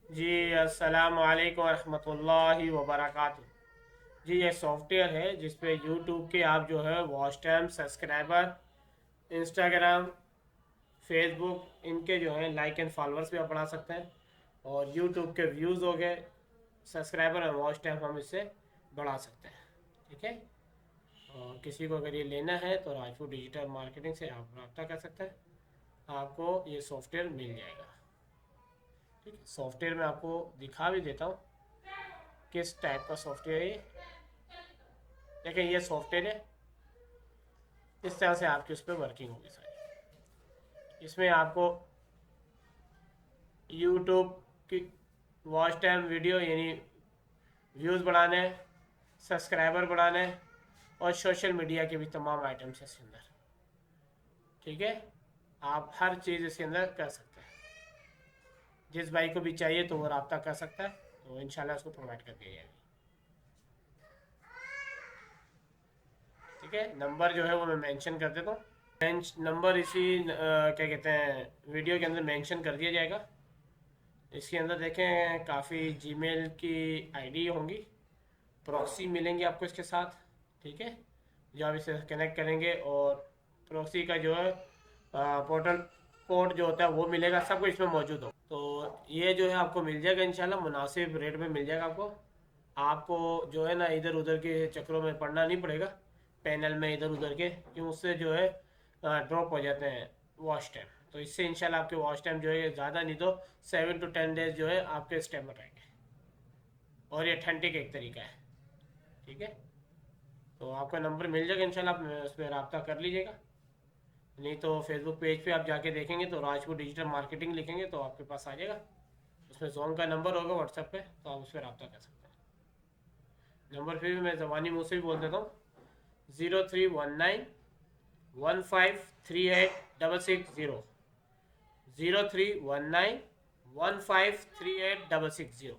जी अस्सलाम वालेकुम रहमतुल्लाहि व बरकातुहू। जी ये सॉफ्टवेयर है जिस पे यूट्यूब के आप जो है watch time, subscriber, Instagram, Facebook इनके जो है लाइक एंड फॉलोअर्स भी आप बढ़ा सकते हैं। और यूट्यूब के व्यूज़ हो गए, सब्सक्राइबर और वॉच टाइम हम इससे बढ़ा सकते हैं। ठीक है। और किसी को अगर ये लेना है तो राजपूत डिजिटल मार्केटिंग से आप रब्ता कर सकते हैं, आपको ये सॉफ्टवेयर मिल जाएगा। ठीक है। सॉफ्टवेयर में आपको दिखा भी देता हूँ किस टाइप का सॉफ्टवेयर है ये। देखिए ये सॉफ्टवेयर है, इस तरह से आपकी उस पर वर्किंग होगी सारी। इसमें आपको यूट्यूब की वॉच टाइम वीडियो यानी व्यूज़ बढ़ाने, सब्सक्राइबर बढ़ाने और सोशल मीडिया के भी तमाम आइटम्स इसके अंदर। ठीक है। आप हर चीज़ इसके अंदर कर सकते हैं। जिस भाई को भी चाहिए तो वो रब्ता कर सकता है, तो इंशाल्लाह उसको प्रोवाइड कर दिया जाएगी। ठीक है। नंबर जो है वो मैं मेंशन कर देता हूँ। नंबर इसी क्या कहते हैं वीडियो के अंदर मेंशन कर दिया जाएगा। इसके अंदर देखें काफ़ी जीमेल की आईडी होंगी, प्रॉक्सी मिलेंगी आपको इसके साथ। ठीक है। जो आप इसे कनेक्ट करेंगे और प्रॉक्सी का जो है पोर्टल कोड जो होता है वो मिलेगा, सब कुछ इसमें मौजूद हो। तो ये जो है आपको मिल जाएगा इंशाल्लाह, मुनासिब रेट में मिल जाएगा आपको। आपको जो है ना इधर उधर के चक्करों में पड़ना नहीं पड़ेगा, पैनल में इधर उधर के, क्यों उससे जो है ड्रॉप हो जाते हैं वॉच टाइम। तो इससे इंशाल्लाह आपके वॉच टाइम जो है ज़्यादा नहीं तो 7 to 10 डेज जो है आपके स्टेबल रहेंगे। और ये ठंडे का एक तरीका है। ठीक है। तो आपका नंबर मिल जाएगा इंशाल्लाह, आप उस पर रब्ता कर लीजिएगा। नहीं तो फेसबुक पेज पे आप जाके देखेंगे तो राजपूत डिजिटल मार्केटिंग लिखेंगे तो आपके पास आ जाएगा। उसमें जोन का नंबर होगा व्हाट्सएप पे, तो आप उस पर रब्ता कर सकते हैं। नंबर फिर भी मैं ज़बानी मुँह से भी बोल देता हूँ, 0319 1538 660, 0319 1538 660।